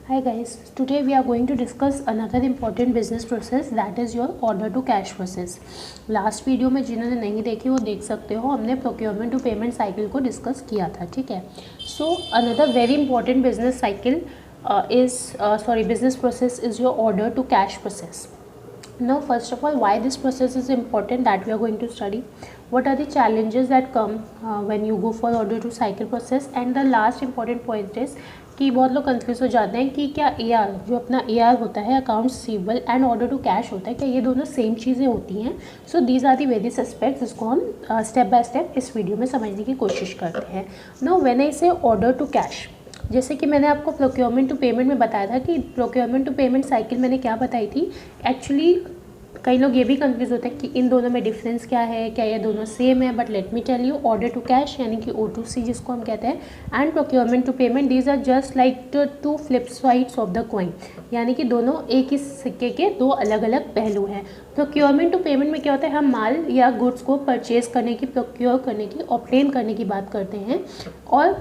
Hi guys, today we are going to discuss another important business process that is your order to cash process. Last video में जिन्होंने नहीं देखी वो देख सकते हो, हमने प्रोक्योरमेंट टू पेमेंट साइकिल को डिस्कस किया था, ठीक है. So another very important business cycle business process is your order to cash process. Now first of all, why this process is important, that we are going to study. What are the challenges that come when you go for order to cycle process, and the last important point is कि बहुत लोग confuse हो जाते हैं कि क्या AR जो अपना AR होता है, accounts receivable, and order to cash होता है, क्या ये दोनों सेम चीज़ें होती हैं. So these are the various aspects जिसको हम स्टेप बाय स्टेप इस वीडियो में समझने की कोशिश करते हैं. नाउ व्हेन आई से ऑर्डर टू कैश, जैसे कि मैंने आपको प्रोक्योरमेंट टू पेमेंट में बताया था कि प्रोक्योरमेंट टू पेमेंट साइकिल मैंने क्या बताई थी. एक्चुअली कई लोग ये भी कंफ्यूज होते हैं कि इन दोनों में डिफरेंस क्या है, क्या ये दोनों सेम है. But let me tell you, order to cash यानी कि O2C जिसको हम कहते हैं, and procurement to payment, these are just like two flip sides of the coin, यानी कि दोनों एक ही सिक्के के दो अलग अलग पहलू हैं. प्रोक्योरमेंट टू पेमेंट में क्या होता है, हम माल या गुड्स को परचेज करने की, प्रोक्योर करने की, ऑब्टेन करने की बात करते हैं, और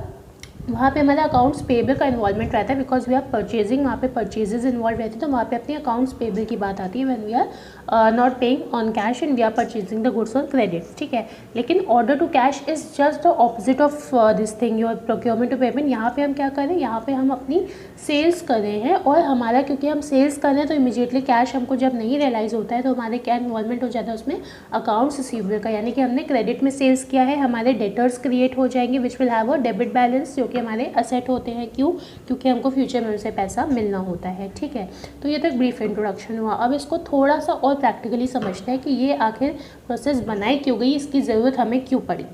वहाँ पे हमारा अकाउंट्स पेबल का इन्वॉल्वमेंट रहता है, बिकॉज वी आर परचेजिंग, वहाँ पे परचेजेज इन्वॉल्व रहते हैं, तो वहाँ पे अपनी अकाउंट्स पेबल की बात आती है when we are not paying on cash and we are purchasing the goods on credit, ठीक है. लेकिन order to cash is just the opposite of this thing, your procurement to payment. यहाँ पे हम क्या कर रहे हैं, यहाँ पे हम अपनी सेल्स कर रहे हैं, और हमारा क्योंकि हम सेल्स कर रहे हैं तो इमीडिएटली कैश हमको जब नहीं रियलाइज़ होता है तो हमारे क्या इन्वॉल्वमेंट हो जाता है उसमें, अकाउंट्स रिसीवेबल का, यानी कि हमने क्रेडिट में सेल्स किया है, हमारे डेटर्स क्रिएट हो जाएंगे which will have a debit balance, जो कि हमारे असेट होते हैं. क्यों? क्योंकि हमको फ्यूचर में उनसे पैसा मिलना होता है, ठीक है. तो ये तो एक ब्रीफ इंट्रोडक्शन हुआ. अब इसको थोड़ा सा और प्रैक्टिकली समझते हैं कि ये आखिर प्रोसेस बनाई क्यों गई, इसकी ज़रूरत हमें क्यों पड़ी.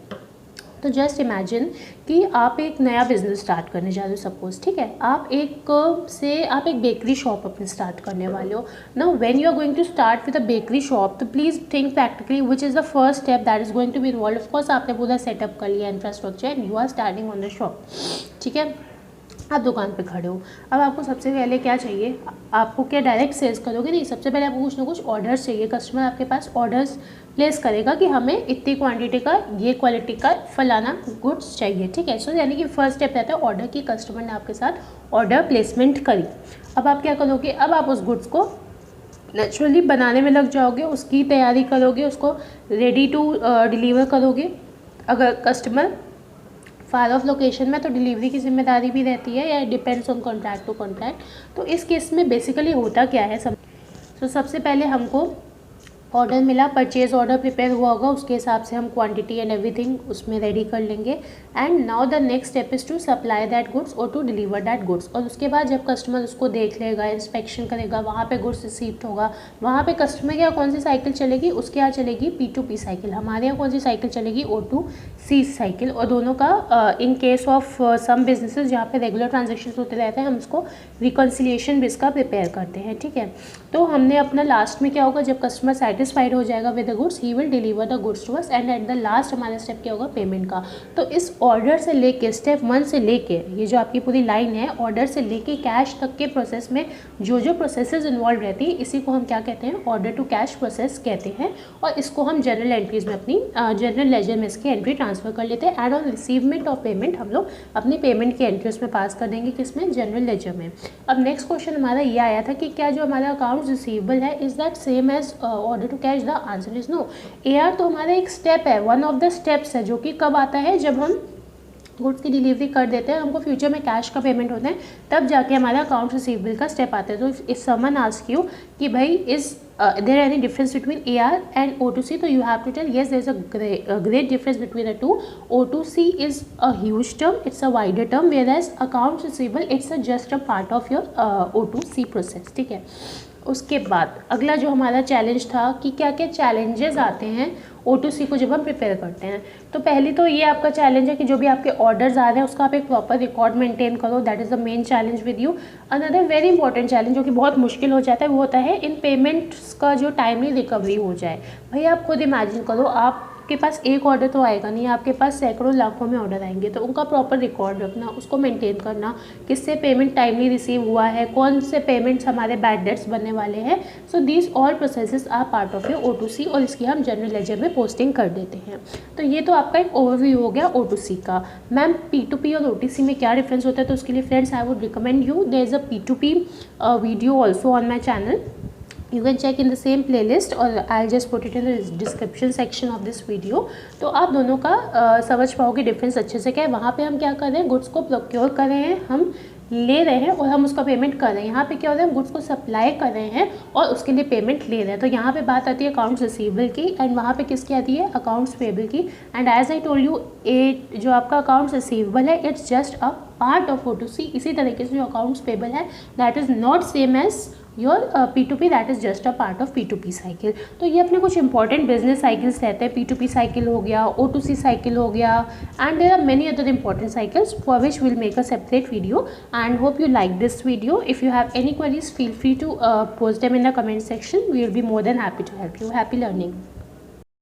तो जस्ट इमेजिन कि आप एक नया बिजनेस स्टार्ट करने जा रहे हो, सपोज, ठीक है. आप एक बेकरी शॉप अपनी स्टार्ट करने वाले हो. Now when you are going to start with a bakery shop, तो please think practically which is the first step that is going to be involve. Of course आपने पूरा सेटअप कर लिया, infrastructure, and you are starting on the shop, ठीक है. आप दुकान पे खड़े हो. अब आपको सबसे पहले क्या चाहिए, आपको क्या डायरेक्ट सेल्स करोगे, नहीं, सबसे पहले आपको कुछ ना कुछ ऑर्डर्स चाहिए. कस्टमर आपके पास ऑर्डर्स प्लेस करेगा कि हमें इतनी क्वांटिटी का, ये क्वालिटी का फलाना गुड्स चाहिए, ठीक है. सो यानी कि फर्स्ट स्टेप रहता है ऑर्डर की. कस्टमर ने आपके साथ ऑर्डर प्लेसमेंट करी. अब आप क्या करोगे, अब आप उस गुड्स को नेचुरली बनाने में लग जाओगे, उसकी तैयारी करोगे, उसको रेडी टू डिलीवर करोगे. अगर कस्टमर फार ऑफ लोकेशन में तो डिलीवरी की जिम्मेदारी भी रहती है, या depends on contract to contract. तो इस केस में बेसिकली होता क्या है, सबसे पहले हमको ऑर्डर मिला, परचेज ऑर्डर प्रिपेयर हुआ होगा, उसके हिसाब से हम क्वांटिटी एंड एवरीथिंग उसमें रेडी कर लेंगे. And now the next step is to supply that goods और टू डिलीवर दैट गुड्स. और उसके बाद जब कस्टमर उसको देख लेगा, इंस्पेक्शन करेगा, वहाँ पे गुड्स रिसीव्ड होगा, वहाँ पे कस्टमर के यहाँ कौन सी साइकिल चलेगी, उसके यहाँ चलेगी P2P साइकिल. हमारे यहाँ कौन सी साइकिल चलेगी, O2C साइकिल. और दोनों का in case of some businesses जहाँ पे रेगुलर ट्रांजेक्शन होते रहते हैं, हम उसको रिकॉन्सिलिएशन बिज का प्रिपेयर करते हैं, ठीक है. तो हमने अपना लास्ट में क्या होगा, जब कस्टमर सेटिस्फाइड हो जाएगा with the goods, he will deliver the goods to us, and at the last हमारा स्टेप क्या होगा, पेमेंट का. तो इस ऑर्डर से लेके, स्टेप 1 से लेके, ये जो आपकी पूरी लाइन है, ऑर्डर से लेके कैश तक के प्रोसेस में जो जो प्रोसेसेस इन्वॉल्व रहती है, इसी को हम क्या कहते हैं, ऑर्डर टू कैश प्रोसेस कहते हैं. और इसको हम जनरल एंट्रीज में, अपनी जनरल लेजर में इसकी एंट्री ट्रांसफर कर लेते हैं. एंड ऑन रिसीवमेंट ऑफ पेमेंट हम लोग अपनी पेमेंट की एंट्री उसमें पास कर देंगे, किसमें, जनरल लेजर में. अब नेक्स्ट क्वेश्चन हमारा ये आया था कि क्या जो हमारा अकाउंट रिसीवेबल है, is that same as order to cash. The answer is no. AR तो हमारा एक स्टेप है, वन ऑफ द स्टेप्स है, जो कि कब आता है, जब हम गुड्स की डिलीवरी कर देते हैं, हमको फ्यूचर में कैश का पेमेंट होता है, तब जाके हमारा अकाउंट रिसीवेबल का स्टेप आता है. तो इफ समवन आस्क यू कि भाई is there any difference between AR and O2C, तो you have to tell yes, there is a great difference between the two. O2C is a huge term, it's a wider term, whereas accounts receivable it's a just a part of your O2C process, ठीक है. उसके बाद अगला जो हमारा challenge था कि क्या क्या चैलेंजेस आते हैं O2C को जब हम प्रिपेयर करते हैं. तो पहली तो ये आपका चैलेंज है कि जो भी आपके ऑर्डर्स आ रहे हैं उसका आप एक प्रॉपर रिकॉर्ड मेंटेन करो. That is the main challenge with you. Another very important challenge जो कि बहुत मुश्किल हो जाता है, वो होता है इन पेमेंट्स का जो टाइमली रिकवरी हो जाए. भाई आप खुद इमेजिन करो, आप आपके पास एक ऑर्डर तो आएगा नहीं, आपके पास सैकड़ों लाखों में ऑर्डर आएंगे, तो उनका प्रॉपर रिकॉर्ड रखना, उसको मेंटेन करना, किससे पेमेंट टाइमली रिसीव हुआ है, कौन से पेमेंट्स हमारे बैड डेट्स बनने वाले हैं। So these all processes are part of your O2C और इसकी हम जनरल लेजर में पोस्टिंग कर देते हैं। तो ये तो आपका एक ओवरव्यू हो गया O2C का। मैम P2P और OTC में क्या डिफरेंस होता है, तो उसके लिए friends I would recommend you there is a P2P video also on my channel, you can check in the same playlist or I'll just put it in the description section of this video। तो आप दोनों का समझ पाओगे difference अच्छे से क्या है। वहाँ पे हम क्या कर रहे हैं, गुड्स को प्रोक्योर कर रहे हैं, हम ले रहे हैं और हम उसका पेमेंट कर रहे हैं। यहाँ पे क्या हो रहा है, हम गुड्स को सप्लाई कर रहे हैं और उसके लिए पेमेंट ले रहे हैं। तो यहाँ पे बात आती है अकाउंट्स रिसीवेबल की, एंड वहाँ पे किसकी आती है, अकाउंट्स पेबल की। And as I told you, जो आपका अकाउंट्स रिसीवेबल है it's just a part of O2C। इसी तरीके से जो अकाउंट्स पेबल है that is not same as your P2P, that is just a part of P2P cycle. तो ये अपने कुछ इंपॉर्टेंट बिजनेस साइकिल्स रहते हैं। P2P साइकिल हो गया, O2C साइकिल हो गया, and there are many other important cycles for which will make a separate video. And hope you like this video. If you have any queries, feel free to post them in the comment section. We will be more than happy to help you. Happy learning.